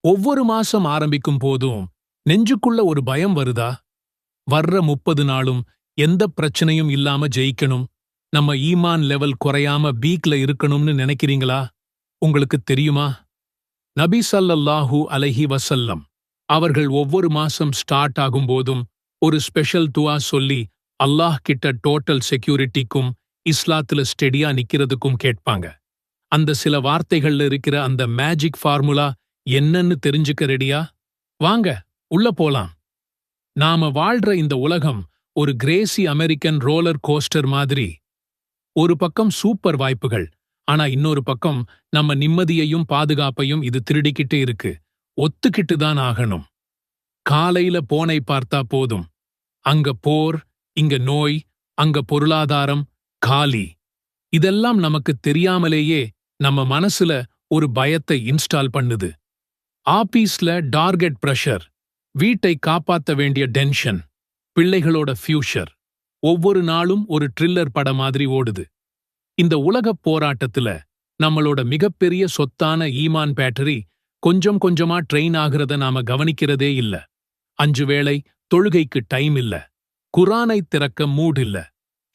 ஒவ்வொரு மாசம் ஆரம்பிக்கும் போதும் நெஞ்சுக்குள்ள ஒரு பயம் வருதா? வர்ற 30 நாளும் எந்த பிரச்சனையும் இல்லாம ஜெயிக்கணும், நம்ம ஈமான் லெவல் குறையாம பீக்ல இருக்கணும்னு நினைக்கிறீங்களா? உங்களுக்கு தெரியுமா? நபி ஸல்லல்லாஹு அலைஹி வஸல்லம் அவர்கள் ஒவ்வொரு மாசம் ஸ்டார்ட் ஆகும்போதும் ஒரு ஸ்பெஷல் துஆ சொல்லி அல்லாஹ் கிட்ட டோட்டல் செக்யூரிட்டிக்கும் இஸ்லாத்துல ஸ்டெடியா நிக்கிறதுக்கும் கேட்பாங்க. அந்த சில வார்த்தைகள்ல இருக்கிற அந்த மேஜிக் ஃபார்முலா என்னன்னு தெரிஞ்சுக்க ரெடியா? வாங்க உள்ள போலாம். நாம வாழ்ற இந்த உலகம் ஒரு கிரேசி அமெரிக்கன் ரோலர் கோஸ்டர் மாதிரி. ஒரு பக்கம் சூப்பர் வாய்ப்புகள், ஆனா இன்னொரு பக்கம் நம்ம நிம்மதியையும் பாதுகாப்பையும் இது திருடிக்கிட்டு இருக்கு. ஒத்துக்கிட்டு தான் ஆகணும். காலையில போனை பார்த்தா போதும், அங்க போர், இங்க நோய், அங்க பொருளாதாரம் காலி. இதெல்லாம் நமக்கு தெரியாமலேயே நம்ம மனசுல ஒரு பயத்தை இன்ஸ்டால் பண்ணுது. ஆபீஸ்ல டார்கெட் பிரஷர், வீட்டை காப்பாத்த வேண்டிய டென்ஷன், பிள்ளைகளோட ஃபியூச்சர், ஒவ்வொரு நாளும் ஒரு த்ரில்லர் பட மாதிரி ஓடுது. இந்த உலகப் போராட்டத்துல நம்மளோட மிகப்பெரிய சொத்தான ஈமான் பேட்டரி கொஞ்சம் கொஞ்சமா ட்ரெயின் ஆகிறத நாம கவனிக்கிறதே இல்ல. 5 வேளை தொழுகைக்கு டைம் இல்ல, குரானை திறக்க மூட் இல்ல,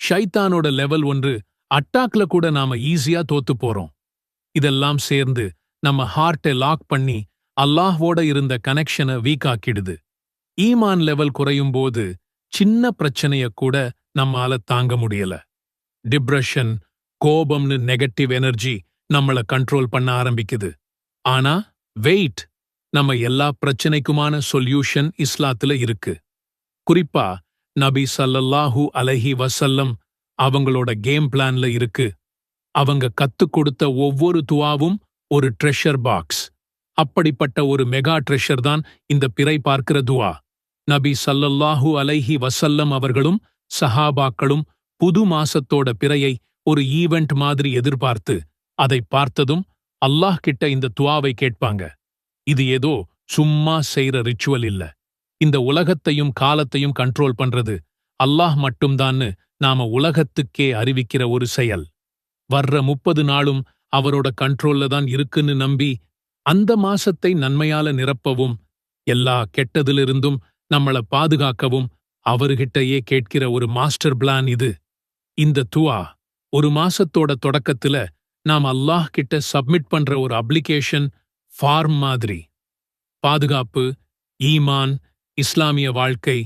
ஷைத்தானோட லெவல் 1 அட்டாக்ல கூட நாம ஈஸியா தோத்து போறோம். இதெல்லாம் சேர்ந்து நம்ம ஹார்ட்டை லாக் பண்ணி அல்லாஹ்வோட இருந்த கனெக்ஷனை வீக் ஆக்கிடுது. ஈமான் லெவல் குறையும் போது சின்ன பிரச்சனைய கூட நம்மால தாங்க முடியல. டிப்ரெஷன், கோபம்னு நெகட்டிவ் எனர்ஜி நம்மள கண்ட்ரோல் பண்ண ஆரம்பிக்குது. ஆனா வெயிட், நம்ம எல்லா பிரச்சனைக்குமான சொல்யூஷன் இஸ்லாத்துல இருக்கு. குறிப்பா நபி ஸல்லல்லாஹு அலைஹி வஸல்லம் அவங்களோட கேம் பிளான்ல இருக்கு. அவங்க கத்துக் கொடுத்த ஒவ்வொரு துஆவும் ஒரு ட்ரெஷர் பாக்ஸ். அப்படிப்பட்ட ஒரு மெகா ட்ரெஷர் தான் இந்த பிறை பார்க்கிற துஆ. நபி ஸல்லல்லாஹு அலைஹி வஸல்லம் அவர்களும் சஹாபாக்களும் புது மாசத்தோட பிறையை ஒரு ஈவெண்ட் மாதிரி எதிர்பார்த்து அதை பார்த்ததும் அல்லாஹ் கிட்ட இந்த துஆவை கேட்பாங்க. இது ஏதோ சும்மா செய்ற ரிச்சுவல் இல்ல. இந்த உலகத்தையும் காலத்தையும் கண்ட்ரோல் பண்றது அல்லாஹ் மட்டும்தான்னு நாம உலகத்துக்கே அறிவிக்கிற ஒரு செயல். வர்ற 30 நாளும் அவரோட கண்ட்ரோல்ல தான் இருக்குன்னு நம்பி அந்த மாசத்தை நன்மையால நிரப்பவும், எல்லா கெட்டதிலிருந்தும் நம்மள பாதுகாக்கவும் அவர்கிட்டயே கேட்கிற ஒரு மாஸ்டர் பிளான் இது. இந்த துஆ ஒரு மாசத்தோட தொடக்கத்துல நாம் அல்லாஹ் கிட்ட சப்மிட் பண்ற ஒரு அப்ளிகேஷன் ஃபார்ம் மாதிரி. பாதுகாப்பு, ஈமான், இஸ்லாமிய வாழ்க்கை,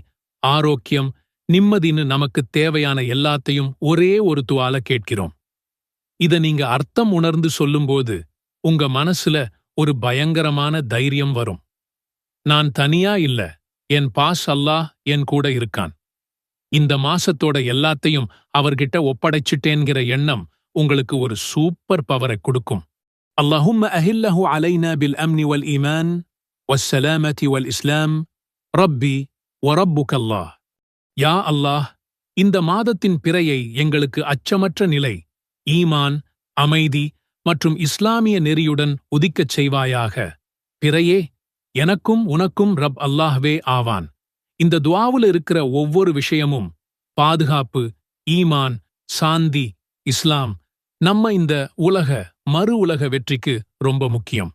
ஆரோக்கியம், நிம்மதின்னு நமக்கு தேவையான எல்லாத்தையும் ஒரே ஒரு துஆல கேட்கிறோம். இத நீங்க அர்த்தம் உணர்ந்து சொல்லும்போது உங்க மனசுல ஒரு பயங்கரமான தைரியம் வரும். நான் தனியா இல்ல, என் பாஸ் அல்லாஹ் என் கூட இருக்கான். இந்த மாசத்தோட எல்லாத்தையும் அவர்கிட்ட ஒப்படைச்சிட்டேன்கிற எண்ணம் உங்களுக்கு ஒரு சூப்பர் பவரை கொடுக்கும். அல்லாஹும்ம அஹில்லஹு அலைனா பில் அம்னி வல் ஈமான் வஸ்ஸலாமதி வல் இஸ்லாம் ரப்பி வரப்புக்கல்லாஹ். யா அல்லாஹ், இந்த மாதத்தின் பிறையை எங்களுக்கு அச்சமற்ற நிலை, ஈமான், அமைதி மற்றும் இஸ்லாமிய நெறியுடன் உதிக்கச் செய்வாயாக. பிறையே எனக்கும் உனக்கும் ரப் அல்லாஹ்வே ஆவான். இந்த துஆவுல இருக்கிற ஒவ்வொரு விஷயமும் பாதுகாப்பு, ஈமான், சாந்தி, இஸ்லாம், நம்ம இந்த மறு உலக வெற்றிக்கு ரொம்ப முக்கியம்.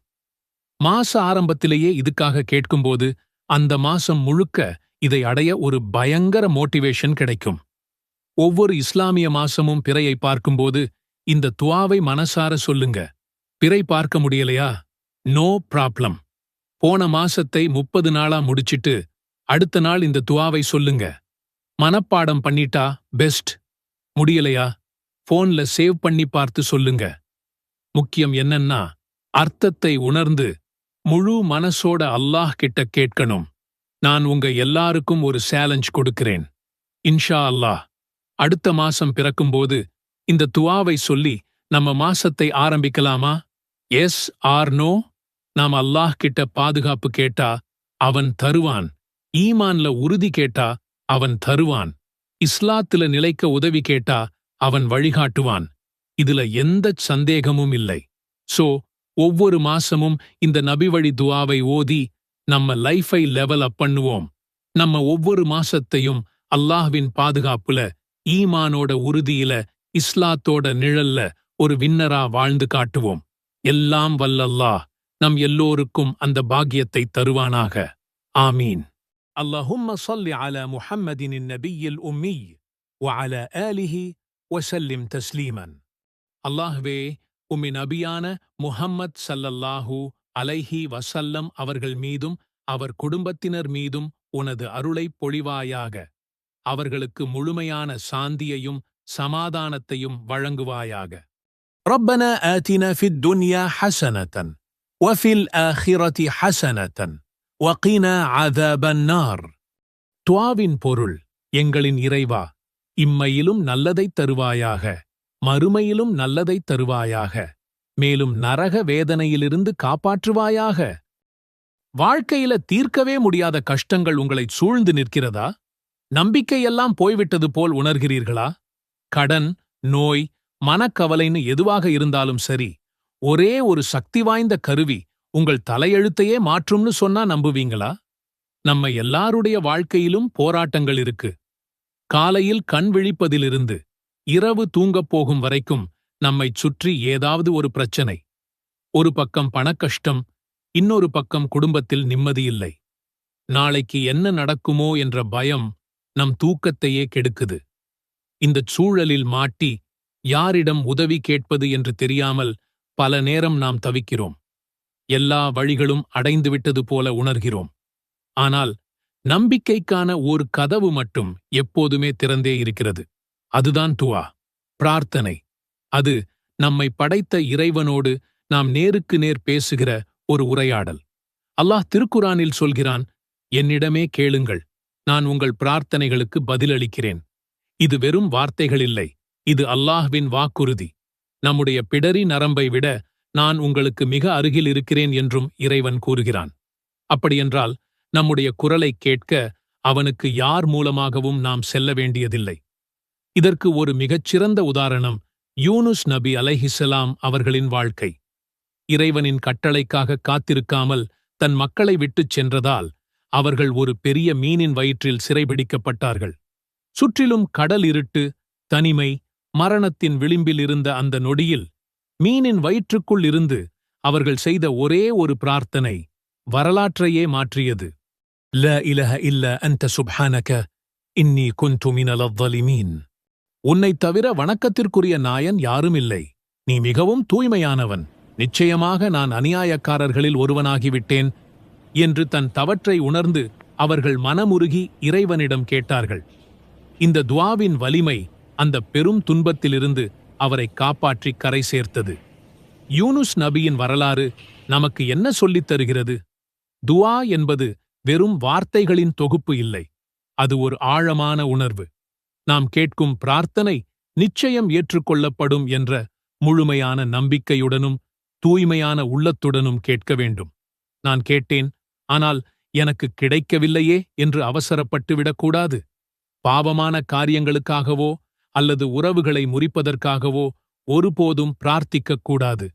மாச ஆரம்பத்திலேயே இதுக்காக கேட்கும்போது அந்த மாசம் முழுக்க இதை அடைய ஒரு பயங்கர மோட்டிவேஷன் கிடைக்கும். ஒவ்வொரு இஸ்லாமிய மாசமும் பிறையை பார்க்கும்போது இந்த துஆவை மனசார சொல்லுங்க. பிறை பார்க்க முடியலையா? No problem. போன மாசத்தை 30 நாளா முடிச்சிட்டு அடுத்த நாள் இந்த துஆவை சொல்லுங்க. மனப்பாடம் பண்ணிட்டா பெஸ்ட். முடியலையா? போன்ல சேவ் பண்ணி பார்த்து சொல்லுங்க. முக்கியம் என்னன்னா, அர்த்தத்தை உணர்ந்து முழு மனசோட அல்லாஹ் கிட்ட கேட்கணும். நான் உங்க எல்லாருக்கும் ஒரு சேலஞ்ச் கொடுக்கிறேன். இன்ஷா அல்லாஹ் அடுத்த மாசம் பிறக்கும்போது இந்த துஆவை சொல்லி நம்ம மாசத்தை ஆரம்பிக்கலாமா? Yes or no? நாம் அல்லாஹ் கிட்ட பாதுகாப்பு கேட்டா அவன் தருவான். ஈமான்ல உறுதி கேட்டா அவன் தருவான். இஸ்லாத்துல நிலைக்க உதவி கேட்டா அவன் வழிகாட்டுவான். இதுல எந்தச் சந்தேகமும் இல்லை. சோ ஒவ்வொரு மாசமும் இந்த நபிவழி துஆவை ஓதி நம்ம லைஃபை லெவல் அப் பண்ணுவோம். நம்ம ஒவ்வொரு மாசத்தையும் அல்லாஹ்வின் பாதுகாப்புல, ஈமானோட உறுதியில, இஸ்லாத்தோட நிழல்ல ஒரு வின்னரா வாழ்ந்து காட்டுவோம். எல்லாம் வல்ல அல்லாஹ் நம் எல்லோருக்கும் அந்த பாக்கியத்தை தருவானாக. ஆமீன். اللهم صل على محمد النبي الأمي وعلى آله وسلم تسليما. அல்லாஹ்வே, உம்மை நபியான முஹம்மத் ஸல்லல்லாஹு அலைஹி வஸல்லம் அவர்கள் மீதும் அவர் குடும்பத்தினர் மீதும் உனது அருளைப் பொழிவாயாக. அவர்களுக்கு முழுமையான சாந்தியையும் சமாதானத்தையும் வழங்குவாயாக. ربنا آتنا في الدنيا حسنة وفي الآخرة حسنة وقنا عذاب النار. துஆவின் பொருள்: எங்களின் இறைவா, இம்மையிலும் நல்லதைத் தருவாயாக, மறுமையிலும் நல்லதைத் தருவாயாக, மேலும் நரக வேதனையிலிருந்து காப்பாற்றுவாயாக. வாழ்க்கையில தீர்க்கவே முடியாத கஷ்டங்கள் உங்களை சூழ்ந்து நிற்கிறதா? நம்பிக்கையெல்லாம் போய்விட்டது போல் உணர்கிறீர்களா? கடன், நோய், மனக்கவலைன்னு எதுவாக இருந்தாலும் சரி, ஒரே ஒரு சக்தி வாய்ந்த கருவி உங்கள் தலையெழுத்தையே மாற்றும்னு சொன்னா நம்புவீங்களா? நம்ம எல்லாருடைய வாழ்க்கையிலும் போராட்டங்கள் இருக்கு. காலையில் கண் விழிப்பதிலிருந்து இரவு தூங்கப் போகும் வரைக்கும் நம்மைச் சுற்றி ஏதாவது ஒரு பிரச்சனை. ஒரு பக்கம் பணக்கஷ்டம், இன்னொரு பக்கம் குடும்பத்தில் நிம்மதியில்லை. நாளைக்கு என்ன நடக்குமோ என்ற பயம் நம் தூக்கத்தையே கெடுக்குது. இந்தச் சூழலில் மாட்டி யாரிடம் உதவி கேட்பது என்று தெரியாமல் பல நேரம் நாம் தவிக்கிறோம். எல்லா வழிகளும் அடைந்துவிட்டது போல உணர்கிறோம். ஆனால் நம்பிக்கைக்கான ஒரு கதவு மட்டும் எப்போதுமே திறந்தே இருக்கிறது. அதுதான் துஆ, பிரார்த்தனை. அது நம்மை படைத்த இறைவனோடு நாம் நேருக்கு நேர் பேசுகிற ஒரு உரையாடல். அல்லாஹ் திருக்குரானில் சொல்கிறான், என்னிடமே கேளுங்கள், நான் உங்கள் பிரார்த்தனைகளுக்கு பதிலளிக்கிறேன். இது வெறும் வார்த்தைகளில்லை, இது அல்லாஹ்வின் வாக்குறுதி. நம்முடைய பிடரி நரம்பை விட நான் உங்களுக்கு மிக அருகில் இருக்கிறேன் என்றும் இறைவன் கூறுகிறான். அப்படியென்றால் நம்முடைய குரலைக் கேட்க அவனுக்கு யார் மூலமாகவும் நாம் செல்ல வேண்டியதில்லை. இதற்கு ஒரு மிகச்சிறந்த உதாரணம் யூனுஸ் நபி அலைஹிஸ்ஸலாம் அவர்களின் வாழ்க்கை. இறைவனின் கட்டளைக்காக காத்திருக்காமல் தன் மக்களை விட்டுச் சென்றதால் அவர்கள் ஒரு பெரிய மீனின் வயிற்றில் சிறைபிடிக்கப்பட்டார்கள். சுற்றிலும் கடல் இருட்டு, தனிமை, மரணத்தின் விளிம்பில் இருந்த அந்த நொடியில் மீனின் வயிற்றுக்குள் இருந்து அவர்கள் செய்த ஒரே ஒரு பிரார்த்தனை வரலாற்றையே மாற்றியது. லா இலஹ இல்ல அன்த சுப்ஹானக இன்னி குன்து மினல் ظالمين. உன்னைத் தவிர வணக்கத்திற்குரிய நாயன் யாரும் இல்லை. நீ மிகவும் தூய்மையானவன். நிச்சயமாக நான் அநியாயக்காரர்களில் ஒருவனாகிவிட்டேன் என்று தன் தவற்றை உணர்ந்து அவர்கள் மனமுருகி இறைவனிடம் கேட்டார்கள். இந்த துஆவின் வலிமை அந்த பெரும் துன்பத்திலிருந்து அவரை காப்பாற்றி கரை சேர்த்தது. யூனுஸ் நபியின் வரலாறு நமக்கு என்ன சொல்லித் தருகிறது? துஆ என்பது வெறும் வார்த்தைகளின் தொகுப்பு இல்லை, அது ஒரு ஆழமான உணர்வு. நாம் கேட்கும் பிரார்த்தனை நிச்சயம் ஏற்றுக்கொள்ளப்படும் என்ற முழுமையான நம்பிக்கையுடனும் தூய்மையான உள்ளத்துடனும் கேட்க வேண்டும். நான் கேட்டேன், ஆனால் எனக்கு கிடைக்கவில்லையே என்று அவசரப்பட்டுவிடக்கூடாது. பாவமான காரியங்களுக்காகவோ அல்லது உறவுகளை முறிப்பதற்காகவோ ஒருபோதும் பிரார்த்திக்கக் கூடாது.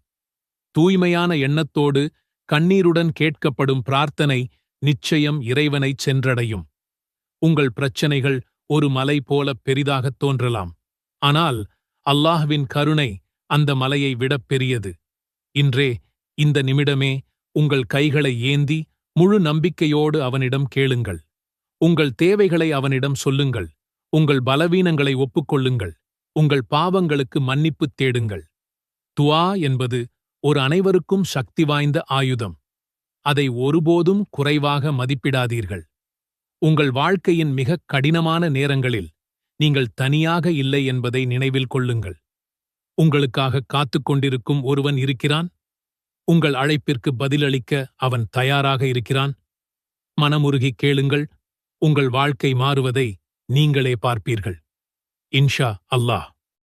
தூய்மையான எண்ணத்தோடு கண்ணீருடன் கேட்கப்படும் பிரார்த்தனை நிச்சயம் இறைவனைச் சென்றடையும். உங்கள் பிரச்சனைகள் ஒரு மலை போல பெரிதாகத் தோன்றலாம், ஆனால் அல்லாஹ்வின் கருணை அந்த மலையை விடப் பெரியது. இன்றே, இந்த நிமிடமே உங்கள் கைகளை ஏந்தி முழு நம்பிக்கையோடு அவனிடம் கேளுங்கள். உங்கள் தேவைகளை அவனிடம் சொல்லுங்கள். உங்கள் பலவீனங்களை ஒப்புக்கொள்ளுங்கள். உங்கள் பாவங்களுக்கு மன்னிப்புத் தேடுங்கள். துஆ என்பது ஒரு அனைவருக்கும் சக்தி வாய்ந்த ஆயுதம். அதை ஒருபோதும் குறைவாக மதிப்பிடாதீர்கள். உங்கள் வாழ்க்கையின் மிகக் கடினமான நேரங்களில் நீங்கள் தனியாக இல்லை என்பதை நினைவில் கொள்ளுங்கள். உங்களுக்காக காத்துக் கொண்டிருக்கும் ஒருவன் இருக்கிறான். உங்கள் அழைப்பிற்கு பதிலளிக்க அவன் தயாராக இருக்கிறான். மனமுருகிக் கேளுங்கள். உங்கள் வாழ்க்கை மாறுவதை நீங்களே பார்ப்பீர்கள். இன்ஷா அல்லாஹ்.